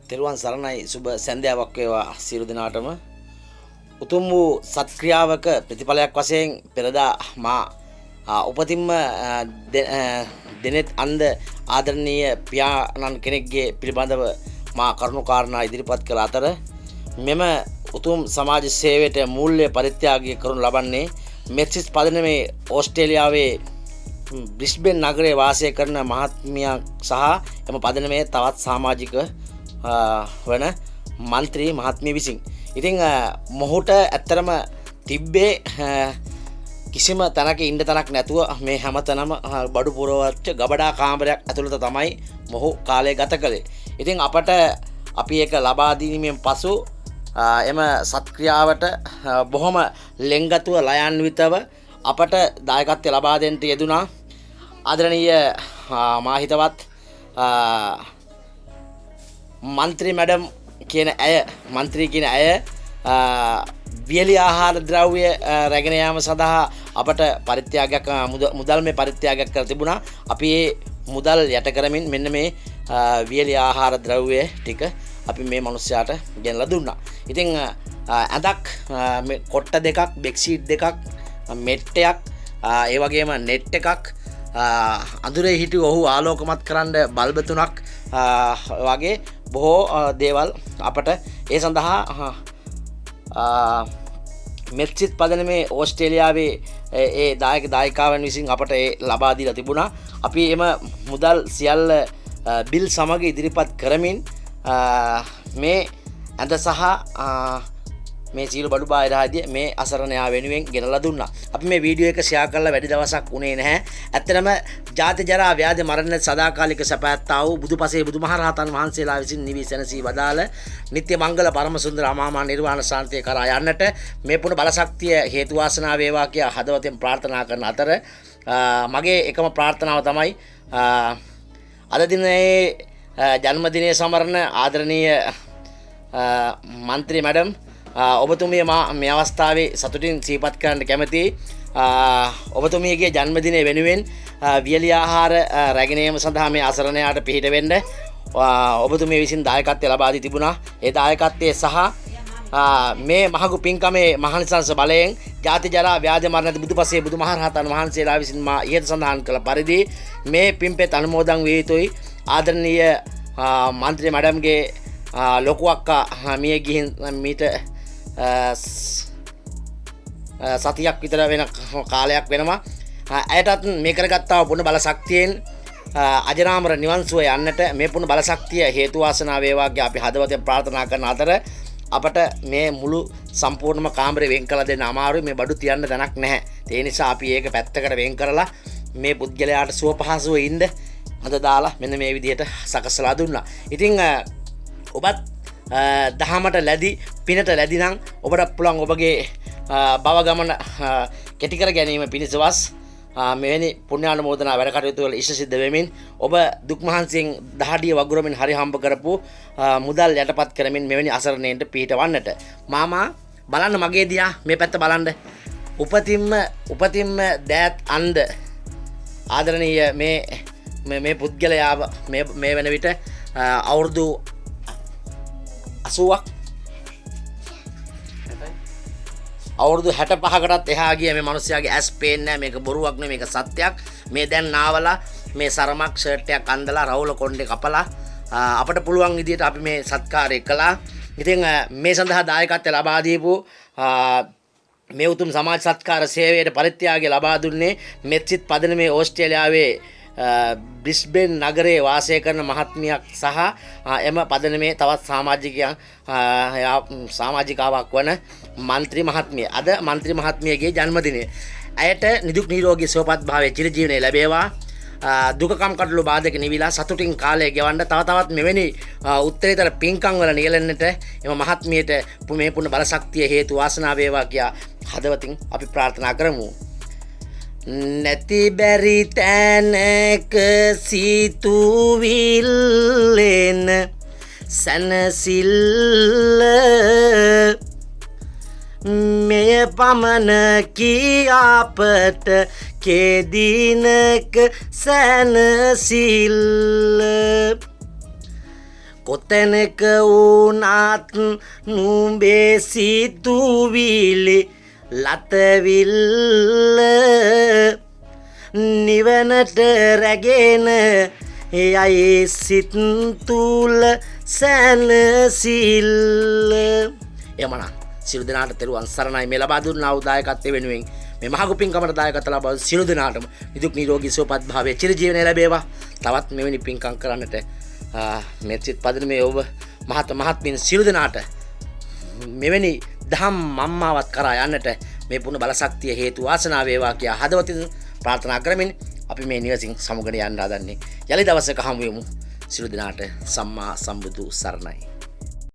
තෙරුවන් සරණයි සුබ සන්ධ්‍යාවක් වේවා සියලු දෙනාටම උතුම් වූ සත්ක්‍රියාවක ප්‍රතිඵලයක් වශයෙන් පෙරදා මා උපතින්ම දෙනෙත් අන්ද ආදරණීය පියාණන් කෙනෙක්ගේ පිළිබඳව මා කරුණු කාරණා ඉදිරිපත් කළ අතර මෙම උතුම් සමාජ සේවයට මූල්‍ය පරිත්‍යාගය කරනු ලබන්නේ මෙක්සිස් පදනමේ ඕස්ට්‍රේලියාවේ බ්‍රිස්බේන් නගරයේ වාසය කරන මහත්මියක් සහ එම පදනමේ තවත් සමාජික වන මන්ත්‍රී මහත්මිය විසින්. ඉතින් මොහුට ඇත්තරම තිබ්බේ කිසිම තැනක ඉන්න තැනක් නැතුව මේ හැමතැනම බඩු පුරවච්ච ගබඩා කාමරයක් ඇතුළත තමයි මොහු කාලය ගත කළේ. ඉතින් අපට අපි ඒක ලබා දීමෙන් පසු එම සත්ක්‍රියාවට බොහොම ලෙන්ගතුව ලයන්විතව අපට දායකත්වය ලබා දෙන්නට යෙදුනා ආදරණීය මාහිතවත් මන්ත්‍රී මැඩම් කියන අය මන්ත්‍රී කියන අය වියලි ආහාර ද්‍රව්‍ය රැගෙන යාම සඳහා අපට පරිත්‍යාගයක් මුදල් මේ පරිත්‍යාගයක් කර තිබුණා. අපි මේ මුදල් යට කරමින් මෙන්න මේ වියලි ආහාර ද්‍රව්‍ය ටික අපි මේ මිනිස්යාට ගෙනලා දුන්නා. ඉතින් ඇඳක් කොට්ට දෙකක්, බෙක්ෂීට් දෙකක්, මෙට්ටයක්, ඒ වගේම නෙට් එකක්, අඳුරේ හිටි ඔහු ආලෝකමත් කරන්න බල්බ තුනක් වගේ බොහෝ දේවල් අපට ඒ සඳහා මෙක්සිස් පදනමේ ඕස්ට්‍රේලියාවේ ඒ දායකාවන් විසින් අපට ඒ ලබා දීලා තිබුණා. අපි එම මුදල් සියල්ල බිල් සමග ඉදිරිපත් කරමින් මේ ඇඳ සහ මේ සීල බඩු බාහිර ආදී මේ අසරණයා වෙනුවෙන් ගෙනලා දුන්නා. අපි මේ වීඩියෝ එක ෂෙයා කරලා වැඩි දවසක් උනේ නැහැ. ඇත්තටම ජාති ජරා ව්‍යාධි මරණ සදාකාලික සැපැත්තා වූ බුදුපසේ බුදුමහරහතන් වහන්සේලා විසින් නිවි සැනසී වදාළ නිත්‍ය මංගල පරම සුන්දර අමාමහ නිර්වාණ ශාන්තිය කරා යන්නට මේ පුණ බලශක්තිය හේතු වාසනා වේවා කියා හදවතින් ප්‍රාර්ථනා කරන අතර මගේ එකම ප්‍රාර්ථනාව තමයි අද දිනේ ජන්මදිනය සමරන ආදරණීය මන්ත්‍රී මැඩම් ඔබතුමිය මේ අවස්ථාවේ සතුටින් සිහිපත් කරන්න කැමතියි. ඔබතුමියගේ ජන්මදිනය වෙනුවෙන් වියලි ආහාර රැගෙන යාම සඳහා මේ අසරණයාට පිහිට වෙන්න ඔබතුමිය විසින් දායකත්වය ලබා දී තිබුණා. ඒ දායකත්වයේ සහ මේ මහඟු පින්කමේ මහානිසංස බලයෙන් ජාති ජරා ව්‍යාධි මරණ බුදුපසේ බුදුමහරහතන් වහන්සේලා විසින් මා ඉහත සඳහන් කළ පරිදි මේ පින්පෙත් අනුමෝදන් විය යුතුයි. ආදරණීය මන්ත්‍රී මැඩම්ගේ ලොකු අක්කා මිය ගිහින් මීට සතියක් විතර වෙන කාලයක් වෙනවා. ඇයටත් මේ කරගත්තා පුණ බල ශක්තියෙන් අජරාමර නිවන් සුව යන්නට මේ පුණ බල ශක්තිය හේතු වාසනා වේවා කියලා අපි හදවතින් ප්‍රාර්ථනා කරන අතර අපට මේ මුළු සම්පූර්ණම කාමරේ වෙන් කළ දෙන්න අමාරුයි. මේ බඩු තියන්න තැනක් නැහැ. ඒ නිසා අපි ඒක පැත්තකට වෙන් කරලා මේ පුද්ගලයාට සුව පහසුව ඉන්න අද දාලා මෙන්න මේ විදිහට සකසලා දුන්නා. ඉතින් ඔබත් දහමට ලැබි පිනට ලැබි නම් ඔබට පුළුවන් ඔබගේ භව ගමන කෙටි කර ගැනීම පිණිසවස් මෙවැනි පුණ්‍යානුමෝදනා වැඩ කටයුතු වල ඉෂ්ට සිද්ධ වෙමින් ඔබ දුක් මහන්සියෙන් දහඩිය වගුරමින් හරි හම්බ කරපු මුදල් යටපත් කරමින් මෙවැනි අසරණයන්ට පිහිටවන්නට. මාමා බලන්න මගේ දිහා මේ පැත්ත බලන්න. උපතින්ම දෑත් අන්ද ආදරණීය මේ පුද්ගලයාව මේ වෙන විට අවුරුදු 80ක් අවුරුදු 65කටත් එහා ගිය මේ මිනිස්යාගේ ඇස් පේන්නේ නැහැ. මේක බොරුවක් නෙමෙයි, මේක සත්‍යයක්. මේ දැන් නාවලා මේ සරමක් ෂර්ට් එකක් අඳලා රවුල කොණ්ඩේ කපලා අපිට පුළුවන් විදියට අපි මේ සත්කාරය කළා. ඉතින් මේ සඳහා දායකත්වය ලබා දීපු මේ උතුම් සමාජ සත්කාර සේවයට පරිත්‍යාගය ලබා දුන්නේ මෙක්සිස් පදනමේ ඕස්ට්‍රේලියාවේ බ්‍රිස්බේන් නගරයේ වාසය කරන මහත්මියක් සහ එම පදනමේ තවත් සමාජිකාවක් වන මන්ත්‍රී මහත්මිය. අද මන්ත්‍රී මහත්මියගේ ජන්මදිනය. ඇයට නිදුක් නිරෝගී සුවපත් භාවයේ චිරජීවනයේ ලැබේවා. දුකකම් කටළු බාධක නිවිලා සතුටින් කාලය ගෙවන්න තවත් මෙවැනි උත්තරීතර පින්කම් වල නියැලෙන්නට එම මහත්මියට මේ පුණ්‍ය බල ශක්තිය හේතු වාසනා වේවා කියා හදවතින් අපි ප්‍රාර්ථනා කරමු. නැති බැරි තැනක සිතුවිල්ලෙන් සැනසිල්ල මෙය පමණ කියාපට කෙදිනක සැනසිල්ල කොතැනක වුණත් නුඹේ සිතුවිලි ලතවිල්ල නිවනට රැගෙන යයි සිත් තුල සැනසිල්ල. එමනම් සියලු දෙනාට තෙරුවන් සරණයි. මේ ලබා දුන්නා වූ දායකත්වය වෙනුවෙන් මේ මහඟු පින්කමට දායකත්ව ලබා සියලු දෙනාටම නිදුක් නිරෝගී සුවපත් භාවයේ චිරජීවනය ලැබේවා. තවත් මෙවැනි පින්කම් කරන්නට මේ සිත් පදනමේ ඔබ මහත්මින් සියලු දෙනාට මෙවැනි දහම් මම්මාවත් කරා යන්නට මේ පුණ්‍ය බල ශක්තිය හේතු වාසනාව වේවා කියා හදවතින් ප්‍රාර්ථනා කරමින් අපි මේ නිවසින් සමුගණ යන්න හදන්නේ. යලි දවසක හමු වෙමු. සියලු දෙනාට සම්මා සම්බුදු සරණයි.